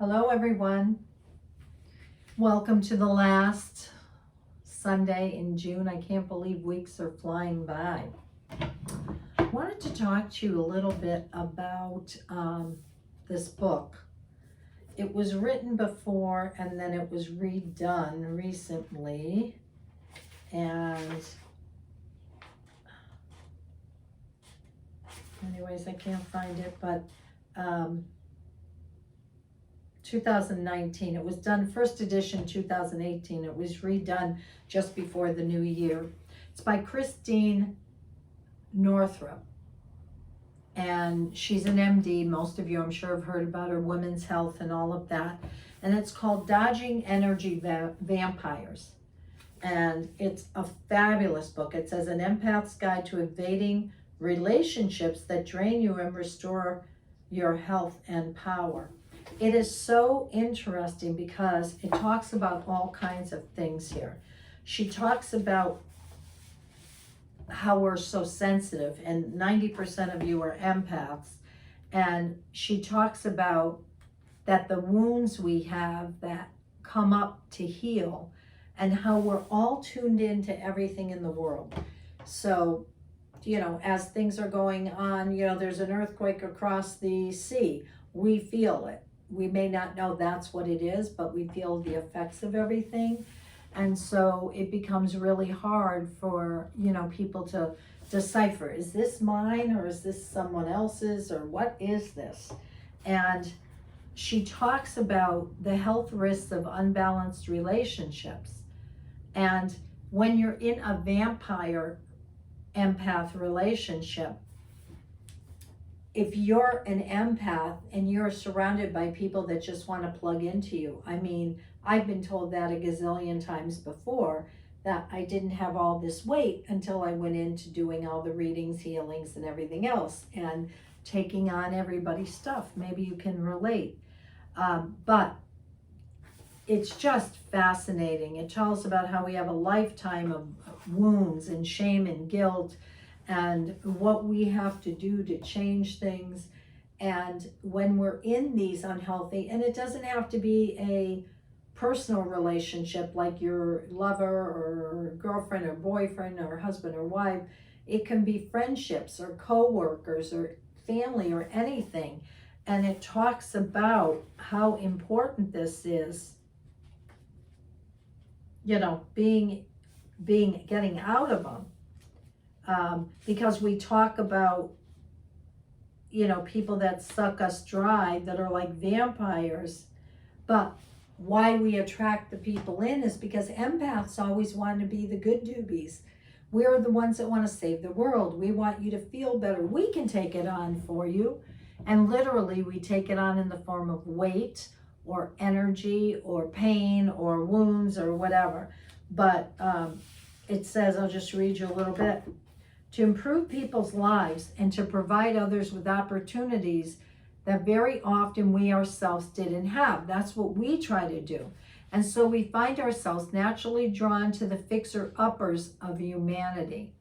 Hello, everyone. Welcome to the last Sunday in June. I can't believe weeks are flying by. I wanted to talk to you a little bit about this book. It was written before and then it was redone recently. And anyways, I can't find it, but 2019. It was done first edition 2018. It was redone just before the new year. It's by Christine Northrup, and she's an MD. Most of you, I'm sure, have heard about her, women's health and all of that. And it's called Dodging Energy Vampires. And it's a fabulous book. It says an empath's guide to evading relationships that drain you and restore your health and power. It is so interesting because it talks about all kinds of things here. She talks about how we're so sensitive, and 90% of you are empaths. And she talks about that the wounds we have that come up to heal, and how we're all tuned into everything in the world. So, as things are going on, there's an earthquake across the sea. We feel it. We may not know that's what it is, but we feel the effects of everything. And so it becomes really hard for, people to decipher, is this mine or is this someone else's, or what is this? And she talks about the health risks of unbalanced relationships. And when you're in a vampire empath relationship, if you're an empath and you're surrounded by people that just want to plug into you, I've been told that a gazillion times before, that I didn't have all this weight until I went into doing all the readings, healings, and everything else, and taking on everybody's stuff. Maybe you can relate. But it's just fascinating. It tells about how we have a lifetime of wounds and shame and guilt, and what we have to do to change things. And when we're in these unhealthy, and it doesn't have to be a personal relationship like your lover or girlfriend or boyfriend or husband or wife, it can be friendships or co-workers or family or anything. And it talks about how important this is, getting out of them. Because we talk about, people that suck us dry, that are like vampires. But why we attract the people in is because empaths always want to be the good doobies. We're the ones that want to save the world. We want you to feel better. We can take it on for you. And literally, we take it on in the form of weight or energy or pain or wounds or whatever. But it says, I'll just read you a little bit. To improve people's lives and to provide others with opportunities that very often we ourselves didn't have. That's what we try to do. And so we find ourselves naturally drawn to the fixer-uppers of humanity,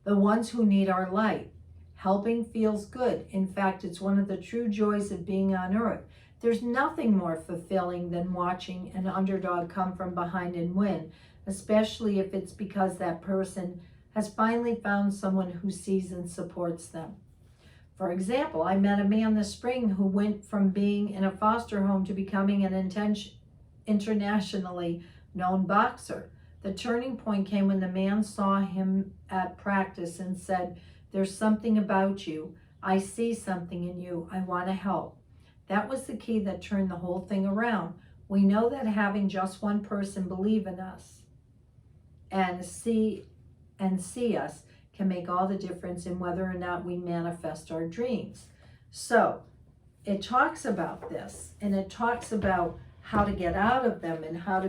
the ones who need our light. Helping feels good. In fact, it's one of the true joys of being on earth. There's nothing more fulfilling than watching an underdog come from behind and win, especially if it's because that person has finally found someone who sees and supports them. For example, I met a man this spring who went from being in a foster home to becoming an internationally known boxer. The turning point came when the man saw him at practice and said, "There's something about you. I see something in you. I want to help." That was the key that turned the whole thing around. We know that having just one person believe in us and see us can make all the difference in whether or not we manifest our dreams. So it talks about this, and it talks about how to get out of them and how to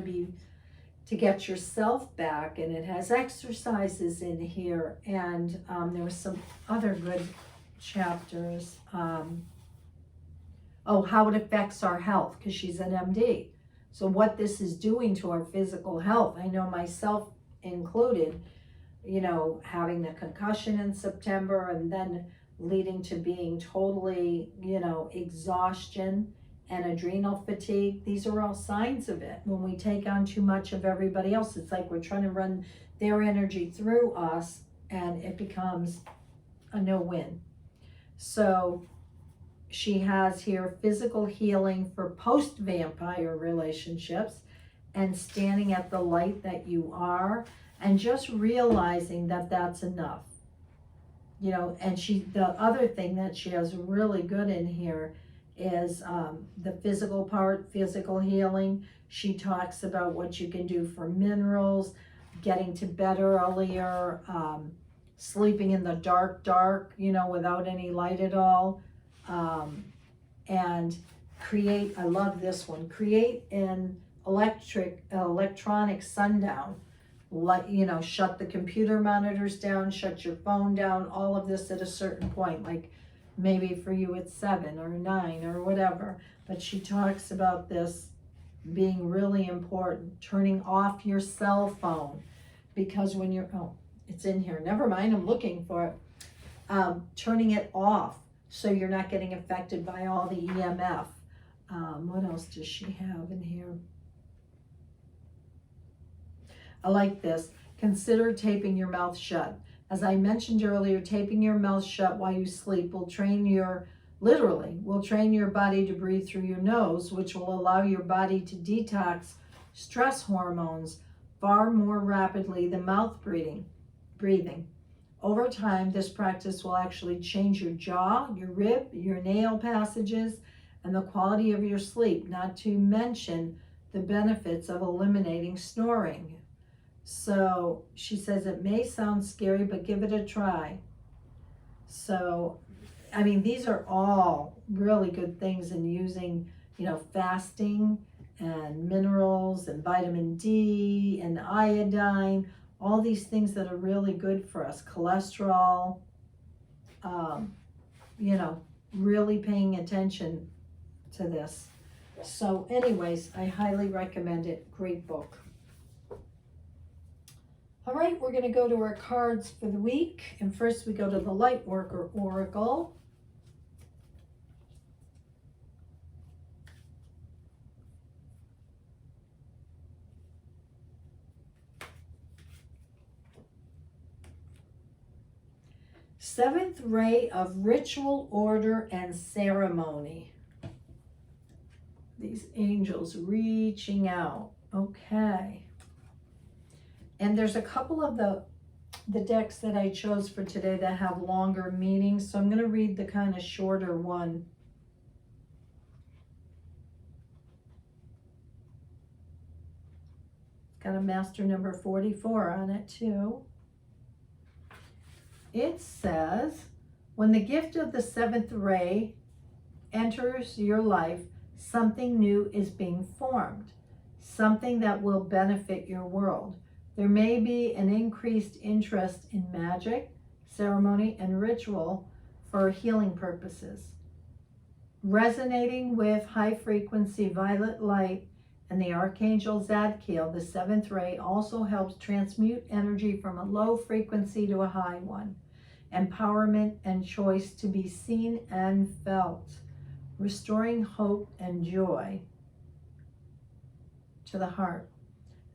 get yourself back, and it has exercises in here, and there were some other good chapters. How it affects our health, because she's an MD. So what this is doing to our physical health, I know myself included, having the concussion in September and then leading to being totally, exhaustion and adrenal fatigue. These are all signs of it. When we take on too much of everybody else, it's like we're trying to run their energy through us, and it becomes a no-win. So she has here physical healing for post-vampire relationships, and standing at the light that you are, and just realizing that that's enough. You know, and the other thing that she has really good in here is the physical part, physical healing. She talks about what you can do for minerals, getting to bed earlier, sleeping in the dark, you know, without any light at all, and create, I love this one, create an electronic sundown. You know, shut the computer monitors down, shut your phone down, all of this at a certain point, like maybe for you it's 7 or 9 or whatever. But she talks about this being really important, turning off your cell phone, because when you're, oh, it's in here, never mind, I'm looking for it. Turning it off so you're not getting affected by all the EMF. What else does she have in here? I like this. Consider taping your mouth shut. As I mentioned earlier, taping your mouth shut while you sleep will train your body to breathe through your nose, which will allow your body to detox stress hormones far more rapidly than mouth breathing. Over time, this practice will actually change your jaw, your rib, your nail passages, and the quality of your sleep, not to mention the benefits of eliminating snoring. So she says it may sound scary, but give it a try. So, I mean, these are all really good things in using, you know, fasting and minerals and vitamin D and iodine, all these things that are really good for us, cholesterol, you know, really paying attention to this. So anyways, I highly recommend it. Great book. All right, we're going to go to our cards for the week. And first we go to the Lightworker Oracle. Seventh ray of ritual, order, and ceremony. These angels reaching out. Okay. And there's a couple of the decks that I chose for today that have longer meanings. So I'm going to read the kind of shorter one. It's got a master number 44 on it too. It says, when the gift of the seventh ray enters your life, something new is being formed, something that will benefit your world. There may be an increased interest in magic, ceremony, and ritual for healing purposes. Resonating with high-frequency violet light and the Archangel Zadkiel, the seventh ray also helps transmute energy from a low frequency to a high one. Empowerment and choice to be seen and felt. Restoring hope and joy to the heart.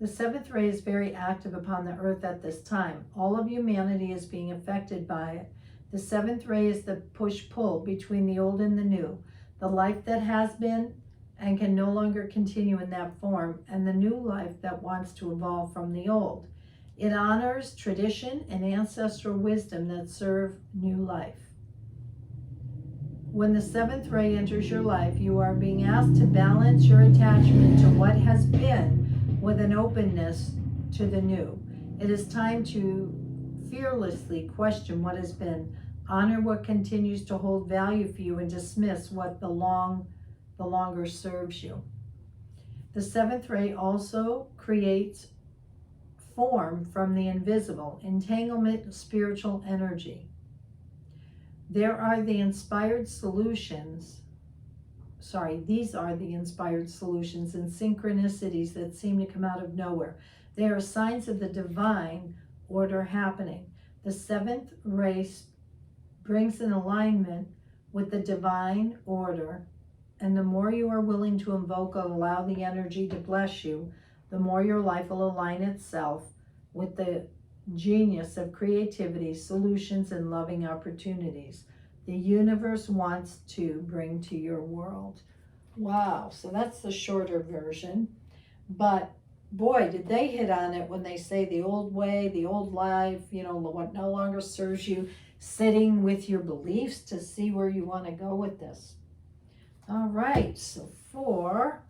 The seventh ray is very active upon the earth at this time. All of humanity is being affected by it. The seventh ray is the push-pull between the old and the new, the life that has been and can no longer continue in that form, and the new life that wants to evolve from the old. It honors tradition and ancestral wisdom that serve new life. When the seventh ray enters your life, you are being asked to balance your attachment to what has been with an openness to the new. It is time to fearlessly question what has been, honor what continues to hold value for you, and dismiss what the longer serves you. The seventh ray also creates form from the invisible, entanglement, spiritual energy. There are the inspired solutions. These are the inspired solutions and synchronicities that seem to come out of nowhere. They are signs of the divine order happening. The seventh ray brings an alignment with the divine order And the more you are willing to invoke or allow the energy to bless you, the more your life will align itself with the genius of creativity, solutions, and loving opportunities the universe wants to bring to your world. Wow, so that's the shorter version. But boy, did they hit on it when they say the old way, the old life, what no longer serves you, sitting with your beliefs to see where you want to go with this. All right, so for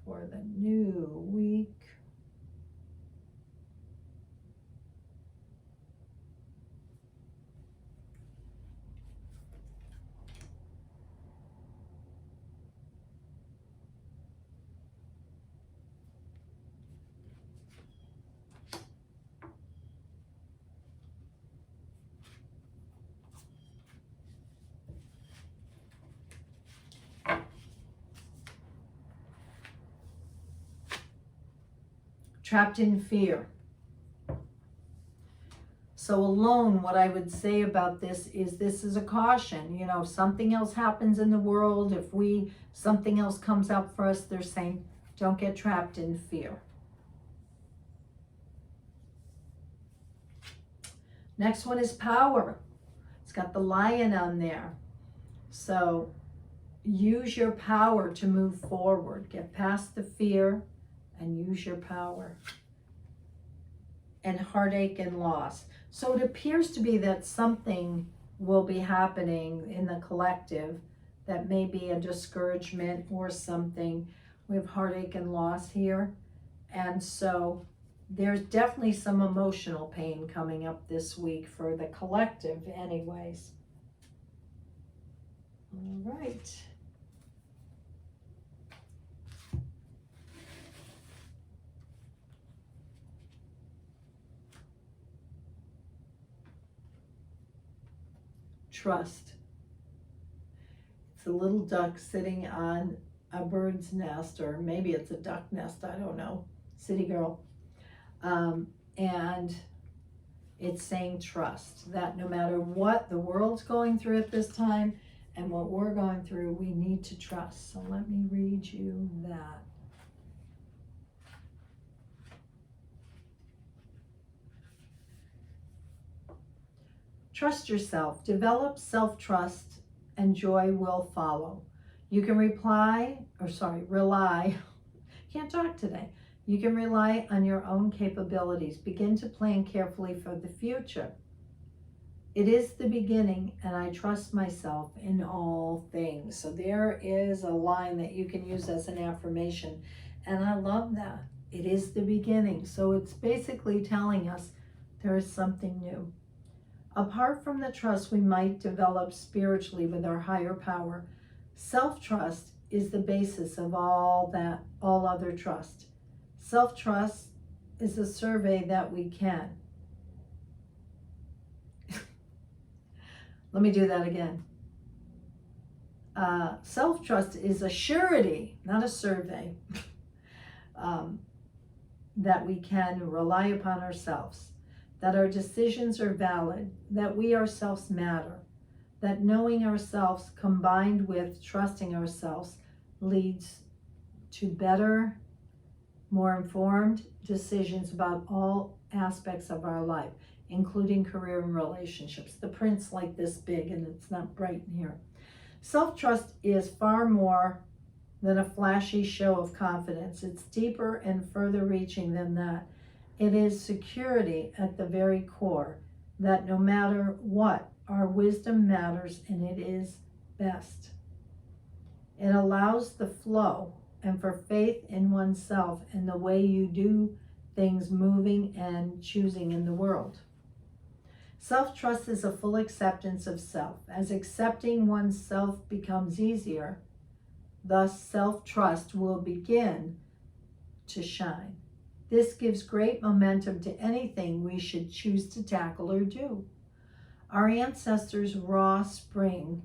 the new week, trapped in fear. So alone, what I would say about this is a caution. If something else happens in the world, if something else comes up for us, they're saying, don't get trapped in fear. Next one is power. It's got the lion on there. So use your power to move forward. Get past the fear and use your power. And heartache and loss. So it appears to be that something will be happening in the collective that may be a discouragement or something. We have heartache and loss here. And so there's definitely some emotional pain coming up this week for the collective anyways. All right. Trust. It's a little duck sitting on a bird's nest, or maybe it's a duck nest, I don't know. City girl. And it's saying trust, that no matter what the world's going through at this time and what we're going through, we need to trust. So let me read you that. Trust yourself. Develop self-trust and joy will follow. You can rely, can't talk today. You can rely on your own capabilities. Begin to plan carefully for the future. It is the beginning, and I trust myself in all things. So there is a line that you can use as an affirmation, and I love that. It is the beginning. So it's basically telling us there is something new. Apart from the trust we might develop spiritually with our higher power, self-trust is the basis of all other trust. Self-trust is a survey that we can. Let me do that again. Self-trust is a surety, not a survey, that we can rely upon ourselves, that our decisions are valid, that we ourselves matter, that knowing ourselves combined with trusting ourselves leads to better, more informed decisions about all aspects of our life, including career and relationships. The print's like this big and it's not bright in here. Self-trust is far more than a flashy show of confidence. It's deeper and further reaching than that. It is security at the very core, that no matter what, our wisdom matters and it is best. It allows the flow and for faith in oneself and the way you do things, moving and choosing in the world. Self-trust is a full acceptance of self. As accepting oneself becomes easier, thus self-trust will begin to shine. This gives great momentum to anything we should choose to tackle or do. Our ancestors' raw spring,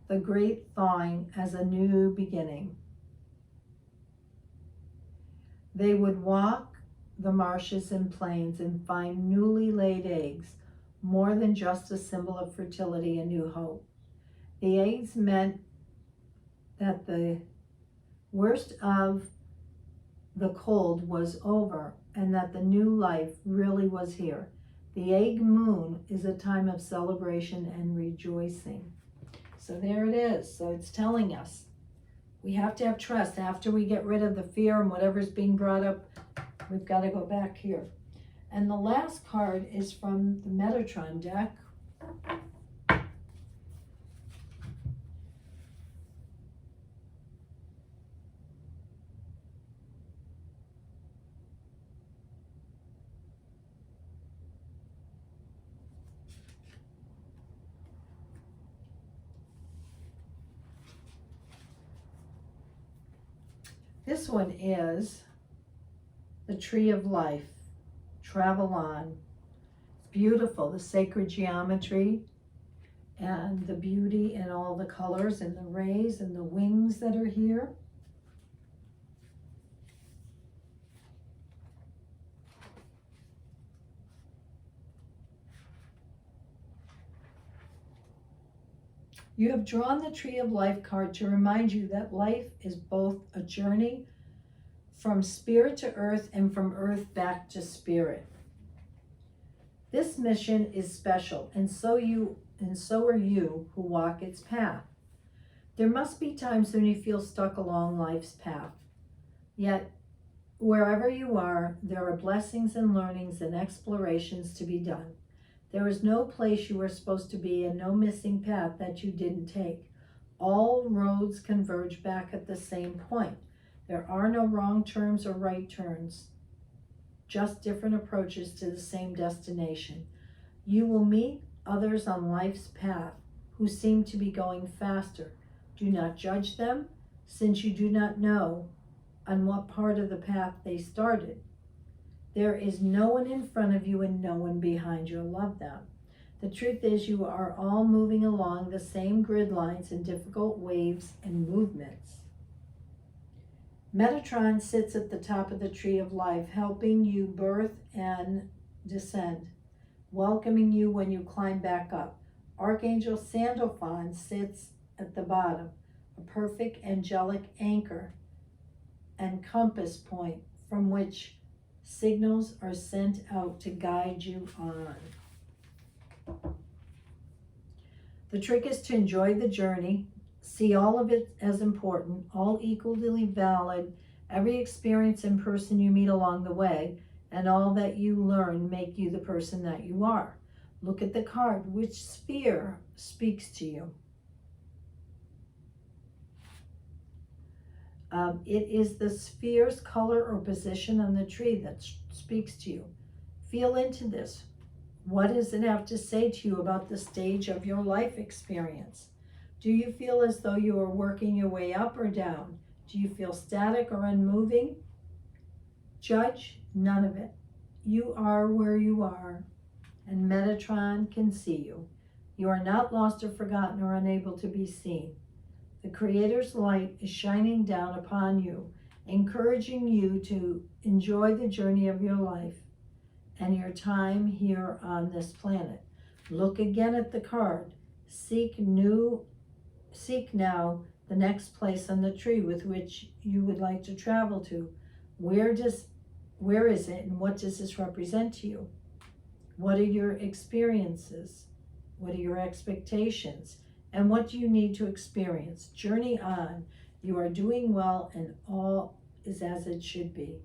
the great thawing as a new beginning. They would walk the marshes and plains and find newly laid eggs, more than just a symbol of fertility and new hope. The eggs meant that the worst of the cold was over and that the new life really was here. The egg moon is a time of celebration and rejoicing. So there it is. So it's telling us we have to have trust. After we get rid of the fear and whatever's being brought up, we've got to go back here. And the last card is from the Metatron deck. This one is the Tree of Life. Travel on. It's beautiful, the sacred geometry and the beauty and all the colors and the rays and the wings that are here. You have drawn the Tree of Life card to remind you that life is both a journey from spirit to earth and from earth back to spirit. This mission is special, and so are you who walk its path. There must be times when you feel stuck along life's path. Yet, wherever you are, there are blessings and learnings and explorations to be done. There is no place you are supposed to be and no missing path that you didn't take. All roads converge back at the same point. There are no wrong turns or right turns, just different approaches to the same destination. You will meet others on life's path who seem to be going faster. Do not judge them, since you do not know on what part of the path they started. There is no one in front of you and no one behind you. I love that. The truth is you are all moving along the same grid lines in difficult waves and movements. Metatron sits at the top of the Tree of Life, helping you birth and descend, welcoming you when you climb back up. Archangel Sandalphon sits at the bottom, a perfect angelic anchor and compass point from which signals are sent out to guide you on. The trick is to enjoy the journey, see all of it as important, all equally valid, every experience and person you meet along the way, and all that you learn make you the person that you are. Look at the card. Which sphere speaks to you? It is the sphere's color or position on the tree that speaks to you. Feel into this. What does it have to say to you about the stage of your life experience? Do you feel as though you are working your way up or down? Do you feel static or unmoving? Judge none of it. You are where you are, and Metatron can see you. You are not lost or forgotten or unable to be seen. The Creator's light is shining down upon you, encouraging you to enjoy the journey of your life and your time here on this planet. Look again at the card. Seek now the next place on the tree with which you would like to travel to. Where is it, and what does this represent to you? What are your experiences? What are your expectations? And what do you need to experience? Journey on. You are doing well, and all is as it should be.